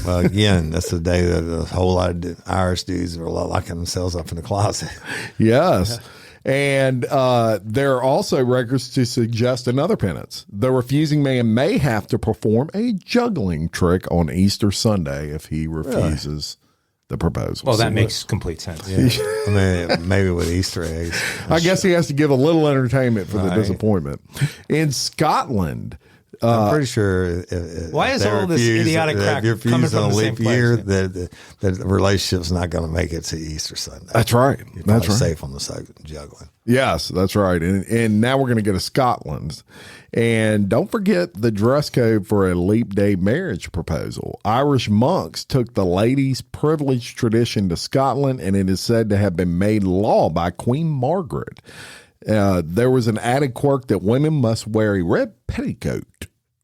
Well, again, that's the day that a whole lot of Irish dudes are locking themselves up in the closet. Yes. And there are also records to suggest another penance. The refusing man may have to perform a juggling trick on Easter Sunday if he refuses the proposal. Well, that makes complete sense. Yeah. I mean, maybe with Easter eggs. I guess he has to give a little entertainment for the disappointment. In Scotland, I'm pretty sure. Why is all this idiotic crap coming from the same place? Year, the relationship's not going to make it to Easter Sunday. That's right. That's right. Safe on the juggling. Yes, that's right. And now we're going to go to Scotland. And don't forget the dress code for a Leap Day marriage proposal. Irish monks took the ladies' privilege tradition to Scotland, and it is said to have been made law by Queen Margaret. There was an added quirk that women must wear a red petticoat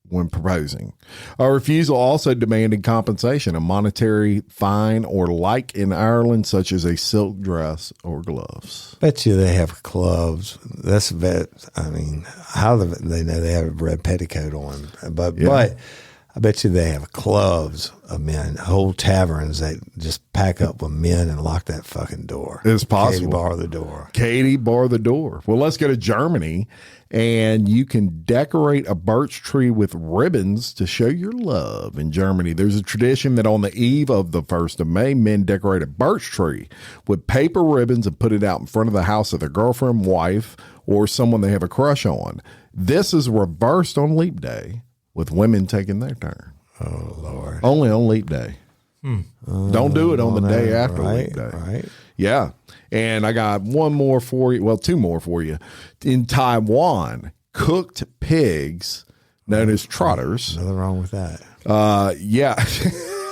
when proposing. A refusal also demanded compensation, a monetary fine or like in Ireland, such as a silk dress or gloves. Bet you they have gloves. That's I mean, how do they know they have a red petticoat on? But I bet you they have clubs of men, whole taverns that just pack up with men and lock that fucking door. It's possible. Katie, bar the door. Katie, bar the door. Well, let's go to Germany, and you can decorate a birch tree with ribbons to show your love. In Germany, there's a tradition that on the eve of the 1st of May, men decorate a birch tree with paper ribbons and put it out in front of the house of their girlfriend, wife, or someone they have a crush on. This is reversed on Leap Day, with women taking their turn. Oh, Lord. Only on Leap Day. Don't do it on the day after weekday. Right. Yeah. And I got one more for you. Well, two more for you. In Taiwan, cooked pigs, known as trotters. Nothing wrong with that. Yeah.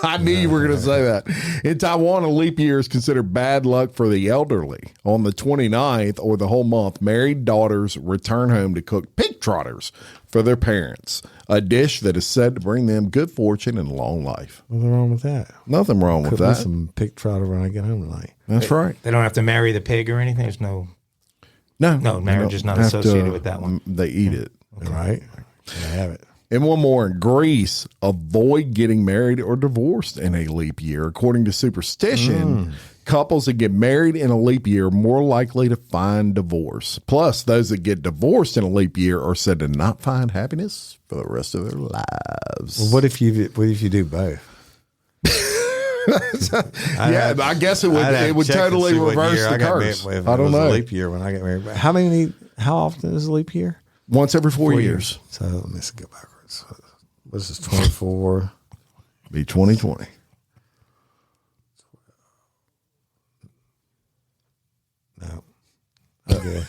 I knew you were going to say that. In Taiwan, a leap year is considered bad luck for the elderly. On the 29th or the whole month, married daughters return home to cook pig trotters for their parents, a dish that is said to bring them good fortune and long life. Nothing wrong with that. Nothing wrong with Cook me that. some pig trotter when I get home tonight. That's right. They don't have to marry the pig or anything. There's no marriage is not associated with that one. They eat it. Right. I have it. And one more in Greece, avoid getting married or divorced in a leap year. According to superstition, couples that get married in a leap year are more likely to find divorce. Plus, those that get divorced in a leap year are said to not find happiness for the rest of their lives. Well, what if you do both? I guess it would totally reverse the curse. I don't know. A leap year when I get married. How often is a leap year? Once every 4 years. So let me go backwards. This is 24. Be 2020. No. Okay.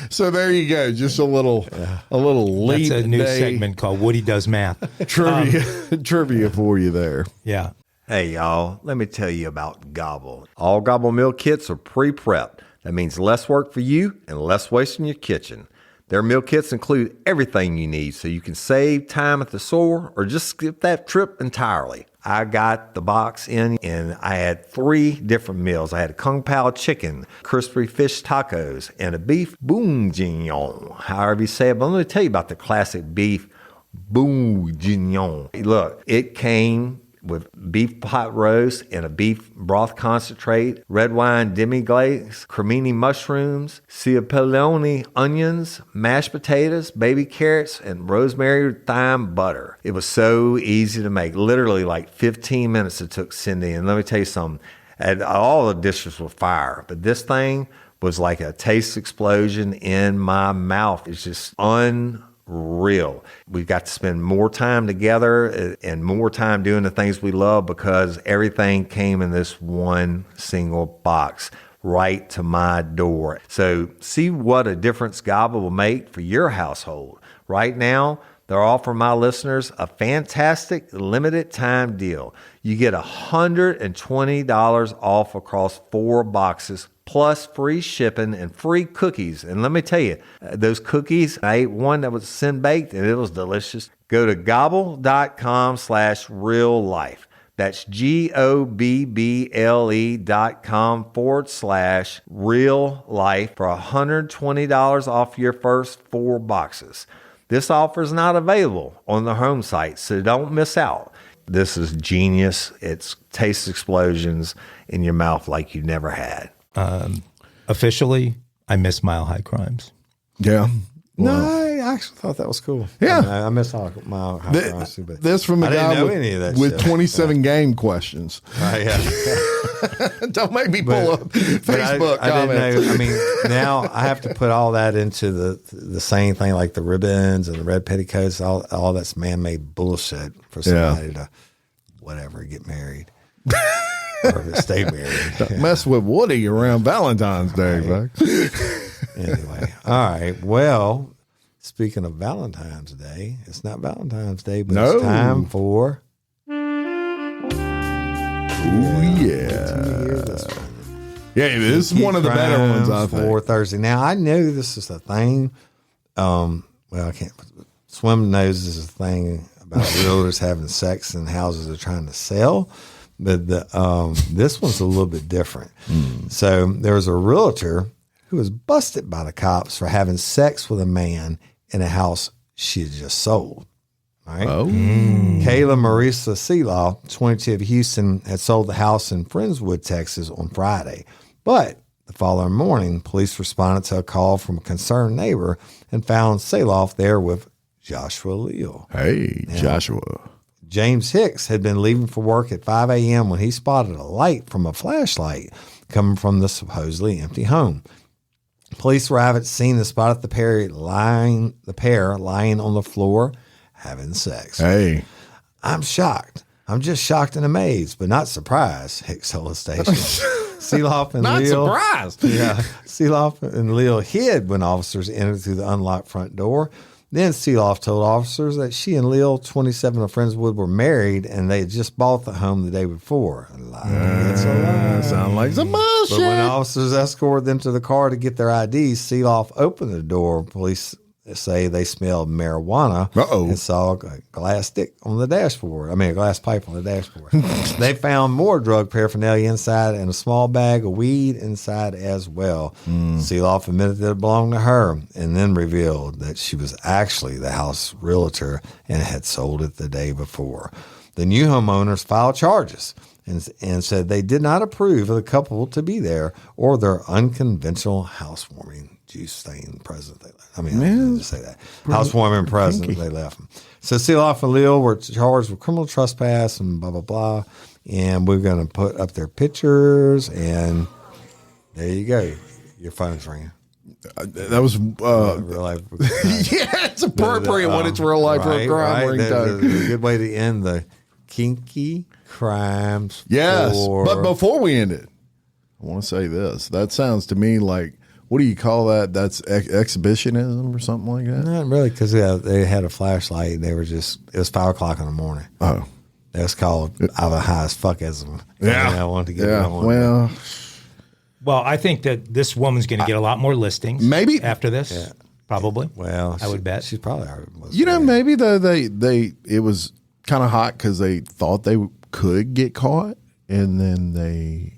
So there you go. Just a little leap. That's a new day segment called Woody Does Math. trivia for you there. Yeah. Hey, y'all, let me tell you about Gobble. All Gobble meal kits are pre-prepped. That means less work for you and less waste in your kitchen. Their meal kits include everything you need so you can save time at the store or just skip that trip entirely. I got the box in and I had 3 different meals. I had a Kung Pao chicken, crispy fish tacos, and a beef bourguignon, however you say it. But let me tell you about the classic beef bourguignon. Look, it came with beef pot roast and a beef broth concentrate, red wine demi-glace, cremini mushrooms, cipollone onions, mashed potatoes, baby carrots, and rosemary thyme butter. It was so easy to make. Literally like 15 minutes it took Cindy. And let me tell you something, and all the dishes were fire, but this thing was like a taste explosion in my mouth. It's just unreal. We got to spend more time together and more time doing the things we love because everything came in this one single box right to my door. So see what a difference Gobble will make for your household. Right now, they're offering my listeners a fantastic limited time deal. You get $120 off across 4 boxes plus free shipping and free cookies. And let me tell you, those cookies, I ate one that was sin baked and it was delicious. Go to gobble.com/real life. That's GOBBLE.com/real life for $120 off your first 4 boxes. This offer is not available on the home site, so don't miss out. This is genius. It's taste explosions in your mouth like you never had. Officially, I miss Mile High Crimes. Yeah. No, I actually thought that was cool. Yeah. I miss Mile High Crimes too. But This from the I didn't guy know with, any of that with shit. 27 game questions. Yeah. Don't make me pull up Facebook I comments. didn't know. I mean, now I have to put all that into the same thing, like the ribbons and the red petticoats. All that's man-made bullshit for somebody to whatever get married or stay married. Don't mess with Woody around Valentine's Day, Right. folks. Anyway, all right. Well, speaking of Valentine's Day, it's not Valentine's Day, but No. it's time for. Ooh, yeah. Yeah, this is one of the better ones, I think. For Thursday. Now, I know this is a thing. Well, I can't. Swim knows this is a thing about realtors having sex in houses they're trying to sell. But this one's a little bit different. So there was a realtor who was busted by the cops for having sex with a man in a house she had just sold. All right. Oh. Kayla Marisa Seelaw, 22 of Houston, had sold the house in Friendswood, Texas on Friday. But the following morning, police responded to a call from a concerned neighbor and found Seelaw there with Joshua Leal. Hey, Joshua. James Hicks had been leaving for work at 5 a.m. when he spotted a light from a flashlight coming from the supposedly empty home. Police arrived at the scene and spotted the pair lying on the floor having sex. Hey. I'm shocked. I'm just shocked and amazed, but not surprised, Hicks told the station. Seeloff and Not Leal. surprised. Yeah. Seeloff and Leal hid when officers entered through the unlocked front door. Then Seeloff told officers that she and Leal, 27 of Friendswood, were married and they had just bought the home the day before. A lie. It's a lie. Sound like some bullshit. But when officers escorted them to the car to get their IDs, Seeloff opened the door. Police say they smelled marijuana and saw a glass stick on the dashboard. I mean, a glass pipe on the dashboard. They found more drug paraphernalia inside and a small bag of weed inside as well. Seeloff admitted that it belonged to her and then revealed that she was actually the house realtor and had sold it the day before. The new homeowners filed charges and said they did not approve of the couple to be there or their unconventional housewarming. Juice stain present. I didn't say that. Housewarming present. They left them. So Seeloff and Leal were charged with criminal trespass and blah, blah, blah. And we're going to put up their pictures. And there you go. Your phone's ringing. That was real life. yeah, it's appropriate when it's real life crime ringtone. That's a good way to end the kinky crimes. Yes, but before we end it, I want to say this. That sounds to me like, what do you call that? That's exhibitionism or something like that? Not really, because they had a flashlight. And it was 5 o'clock in the morning. Oh, that's called out of high as fuckism. Yeah, I wanted to get it on. Well, I think that this woman's going to get a lot more listings. Maybe after this, probably. Well, I would bet she's probably. Maybe though it was kind of hot because they thought they could get caught, and then they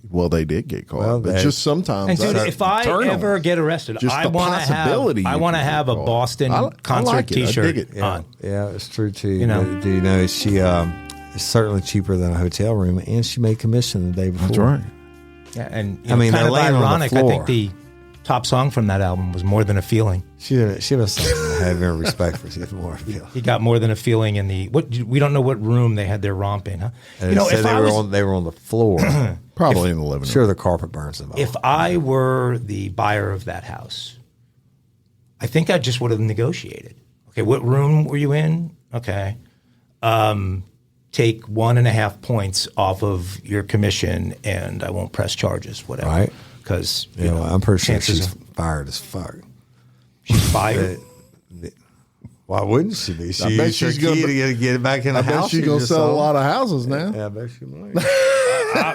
did get caught. But just sometimes. And dude, if I ever get arrested, I want to have a Boston concert like T-shirt on. Yeah, it's true too. Do you know she is certainly cheaper than a hotel room, and she made commission the day before. That's right. Yeah, and I mean, kind of laying ironic. on the floor. I think the top song from that album was "More Than a Feeling." She was having respect for. She had more feeling. He got more than a feeling in the we don't know what room they had their romp in, huh? And they were on the floor, probably in the living room. Sure, the carpet burns them. If I were the buyer of that house, I think I just would have negotiated. Okay, what room were you in? Okay, take 1.5 points off of your commission, and I won't press charges. Whatever, right? Because I'm pretty sure she's fired as fuck. She's fired. Why wouldn't she be? I bet she's going to get back in the house. I bet she's going to sell a lot of houses now. Yeah, I bet she might.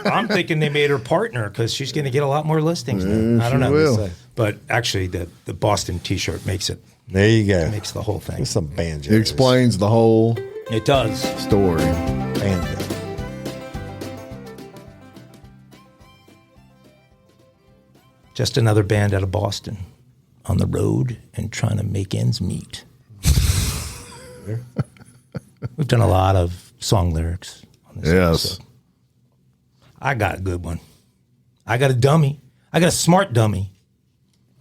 I'm thinking they made her partner because she's going to get a lot it listings now. I don't know. Will. But actually, the Boston T-shirt makes it. There you go. Makes the whole thing. There's some banjo. It explains the whole. It does. Story. Banjo. Just another band out of Boston on the road and trying to make ends meet. We've done a lot of song lyrics on this episode. I got a good one. I got a dummy. I got a smart dummy.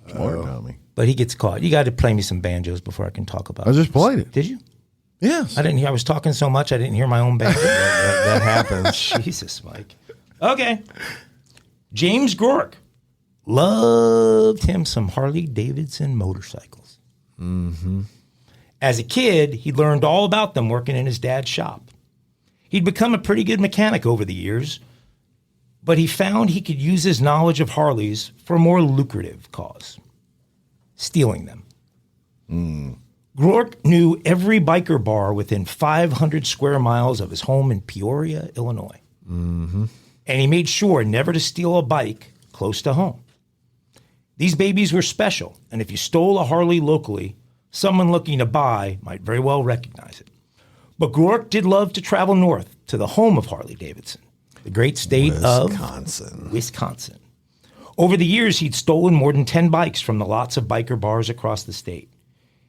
Smart dummy. But he gets caught. You got to play me some banjos before I can talk about it. I just played it. Did you? Yes. I didn't hear. I was talking so much I didn't hear my own banjo. that happens. Jesus, Mike. Okay. James Gork loved him some Harley-Davidson motorcycles. Mm-hmm. As a kid, he learned all about them working in his dad's shop. He'd become a pretty good mechanic over the years, but he found he could use his knowledge of Harleys for a more lucrative cause, stealing them. Gork knew every biker bar within 500 square miles of his home in Peoria, Illinois. Mm-hmm. And he made sure never to steal a bike close to home. These babies were special, and if you stole a Harley locally, someone looking to buy might very well recognize it. But Gork did love to travel north to the home of Harley-Davidson, the great state of Wisconsin. Over the years, he'd stolen more than 10 bikes from the lots of biker bars across the state.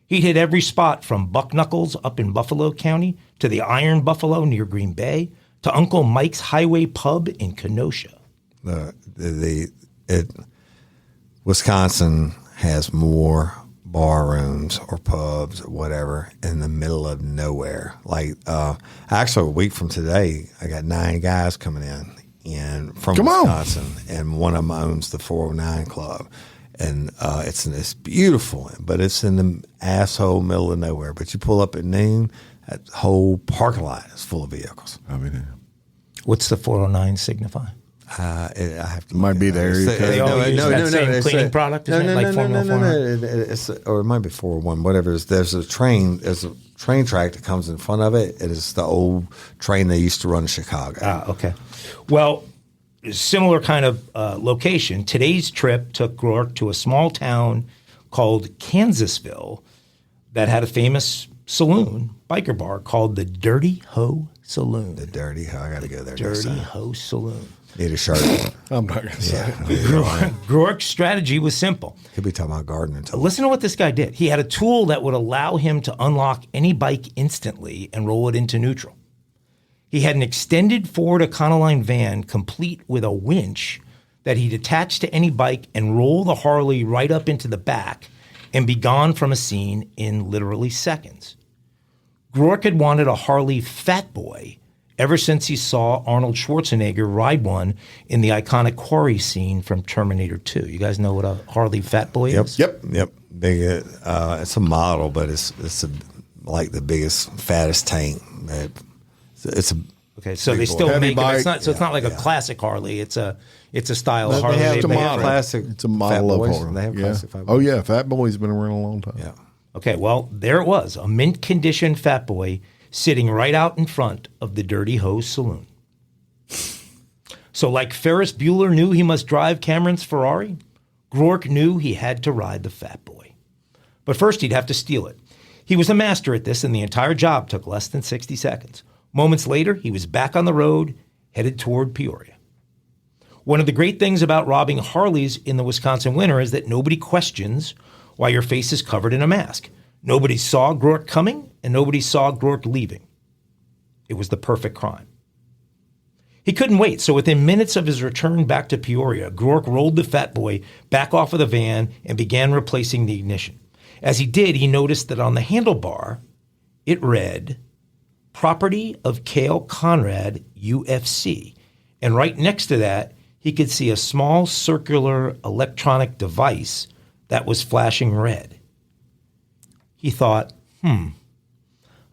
He'd hit every spot from Buck Knuckles up in Buffalo County to the Iron Buffalo near Green Bay to Uncle Mike's Highway Pub in Kenosha. Wisconsin has more bar rooms or pubs or whatever in the middle of nowhere. Like actually a week from today, I got 9 guys coming in from Wisconsin, and one of them owns the 409 Club. And it's beautiful, but it's in the asshole middle of nowhere. But you pull up at noon, That whole parking lot is full of vehicles. I mean, What's the 409 signify? I have to. Might be the area code. They all use that same cleaning product, isn't it? Like Formula 400? It's or it might be 401. Whatever. There's a train. There's a train track that comes in front of it. It is the old train they used to run in Chicago. Okay. Well, similar kind of location. Today's trip took Rourke to a small town called Kansasville that had a famous saloon, biker bar called the Dirty Hoe Saloon. The Dirty Hoe. I got to go there. Dirty Hoe Saloon. Need a shirt. I'm not going to say Rourke's strategy was simple. He'll be talking about gardening. Listen to what this guy did. He had a tool that would allow him to unlock any bike instantly and roll it into neutral. He had an extended Ford Econoline van complete with a winch that he'd attach to any bike and roll the Harley right up into the back and be gone from a scene in literally seconds. Rourke had wanted a Harley Fat Boy ever since he saw Arnold Schwarzenegger ride one in the iconic quarry scene from Terminator 2. You guys know what a Harley Fat Boy is? Yep. Big. It's a model, but it's like the biggest, fattest tank. It's a okay. So they boy. still Heavy make it. It's bike. not. So it's not like a classic Harley. It's a style of They Harley. have they the make model. for- Classic. It's a model Fat of Boys. horror. They have Yeah. classic Fat Oh Boys. yeah, Fat Boy's been around a long time. Yeah. Okay, well, there it was, a mint condition Fat Boy sitting right out in front of the Dirty Hoe Saloon. So like Ferris Bueller knew he must drive Cameron's Ferrari, Rourke knew he had to ride the Fat Boy. But first he'd have to steal it. He was a master at this, and the entire job took less than 60 seconds. Moments later, he was back on the road, headed toward Peoria. One of the great things about robbing Harleys in the Wisconsin winter is that nobody questions why your face is covered in a mask. Nobody saw Rourke coming, and nobody saw Rourke leaving. It was the perfect crime. He couldn't wait, so within minutes of his return back to Peoria, Rourke rolled the Fat Boy back off of the van and began replacing the ignition. As he did, he noticed that on the handlebar, it read, "Property of Cale Conrad, UFC." And right next to that, he could see a small circular electronic device that was flashing red. He thought,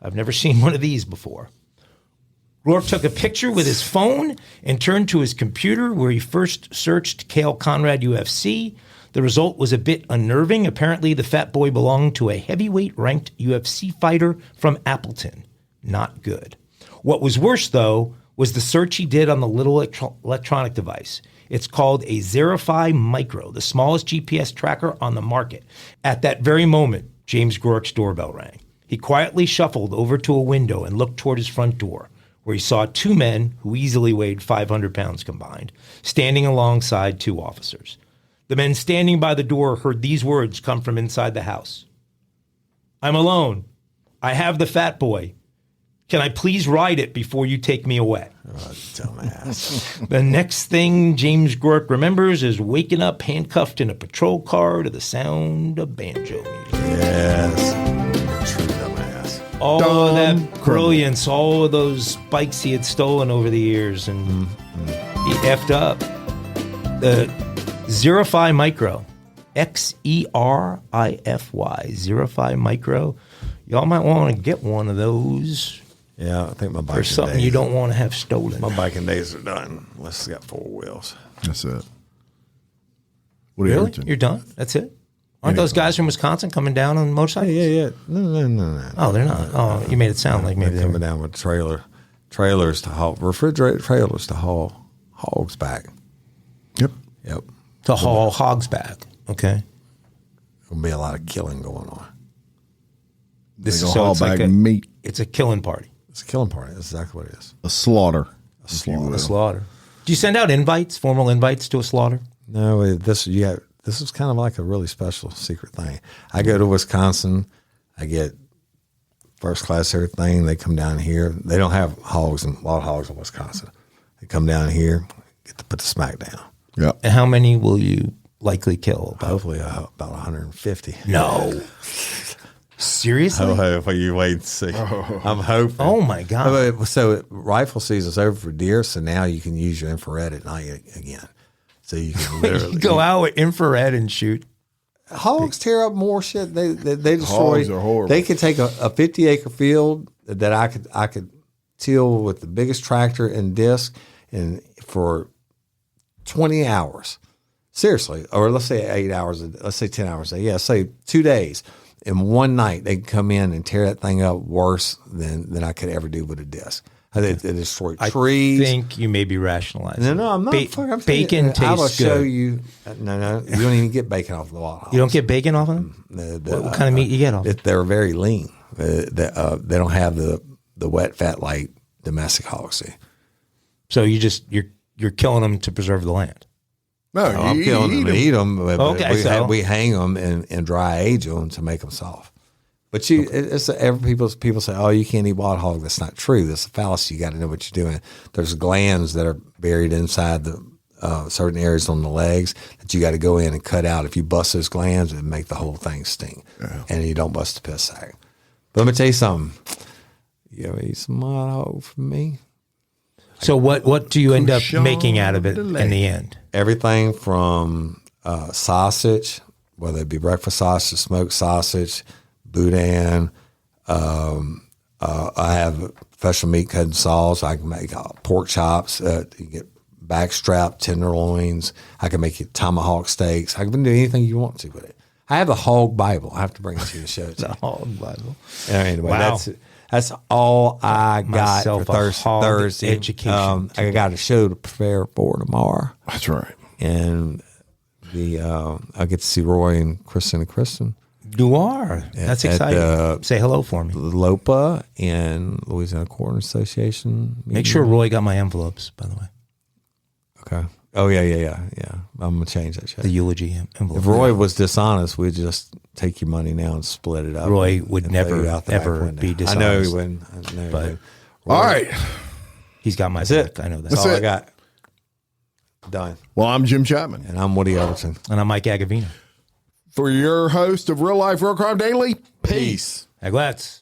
I've never seen one of these before. Rourke took a picture with his phone and turned to his computer where he first searched Cale Conrad UFC. The result was a bit unnerving. Apparently, the Fat Boy belonged to a heavyweight ranked UFC fighter from Appleton. Not good. What was worse, though, was the search he did on the little electronic device. It's called a Xerify Micro, the smallest GPS tracker on the market. At that very moment, James Rourke's doorbell rang. He quietly shuffled over to a window and looked toward his front door, where he saw two men who easily weighed 500 pounds combined, standing alongside two officers. The men standing by the door heard these words come from inside the house. "I'm alone. I have the Fat Boy. Can I please ride it before you take me away?" Oh, dumbass. The next thing James Rourke remembers is waking up handcuffed in a patrol car to the sound of banjo music. Yes. True dumbass. All of Dumb that brilliance, all of those bikes he had stolen over the years, and he effed up. The Xerify Micro, Xerify, Xerify Micro. Y'all might want to get one of those. Yeah, I think my Or biking something days, you don't want to have stolen. My biking days are done. Unless it's got four wheels. That's it. What are you Really? Overton? You're done? That's it? Aren't those guys from Wisconsin coming down on motorcycles? Yeah. No. Oh, they're not. Oh, you made it sound like maybe They're they were. coming down with trailers to haul, refrigerated trailers to haul hogs back. Yep. Yep. To haul hogs back. Okay. There'll be a lot of killing going on. This They is go haul it's like back meat. it's a killing party. It's a killing party. That's exactly what it is. A slaughter. if you will. A slaughter. Do you send out invites, formal invites to a slaughter? No, this is kind of like a really special secret thing. I go to Wisconsin, I get first class everything. They come down here. They don't have wild hogs in Wisconsin. They come down here, get to put the smack down. Yeah. And how many will you likely kill? Hopefully about 150. No. Seriously? Oh, you wait and see. I'm hoping. Oh, my God. So rifle season's over for deer, so now you can use your infrared at night again. So you can literally Go out with infrared and shoot. Hogs tear up more shit. They destroy. Hogs are horrible. They could take a 50-acre field that I could till with the biggest tractor and disc, and for 20 hours, seriously, or let's say 8 hours. Let's say 10 hours a day. Yeah, say 2 days. In one night, they can come in and tear that thing up worse than I could ever do with a disc. They destroy trees. I think you may be rationalizing. No, I'm not. I'm bacon tastes good. I will show you. No, you don't even get bacon off the wild hogs. You don't get bacon off of them? What kind of meat you get off? They're very lean. They don't have the wet fat like domestic hogs do. So you're killing them to preserve the land. No, I'm killing them to eat them. Okay, we hang them and dry age them to make them soft. But people say, "Oh, you can't eat wild hog." That's not true. That's a fallacy. You got to know what you're doing. There's glands that are buried inside the certain areas on the legs that you got to go in and cut out. If you bust those glands, it make the whole thing sting, and you don't bust the piss sack. But let me tell you something. You ever eat some wild hog from me? So what do you end up making out of it in the end? Everything from sausage, whether it be breakfast sausage, smoked sausage, boudin. I have special meat cutting saws. I can make pork chops. You get backstrap tenderloins. I can make you tomahawk steaks. I can do anything you want to with it. I have a hog Bible. I have to bring it to you to show it. The hog Bible. Anyway, Wow. that's all I got for Thursday. Education. I got a show to prepare for tomorrow. That's right. And I get to see Roy and Kristen. You are. That's exciting. Say hello for me. LOPA and Louisiana Corn Association. Make sure Roy got my envelopes, by the way. Okay. Oh, yeah. I'm going to change that shit. The eulogy envelope. If Roy was dishonest, we'd just take your money now and split it up. Roy would never, ever be dishonest. I know he wouldn't. But all right. He's got my That's back. I know that. That's all I got. Done. Well, I'm Jim Chapman. And I'm Woody Overton. And I'm Mike Agovino. For your host of Real Life Real Crime Daily, peace. Aglats.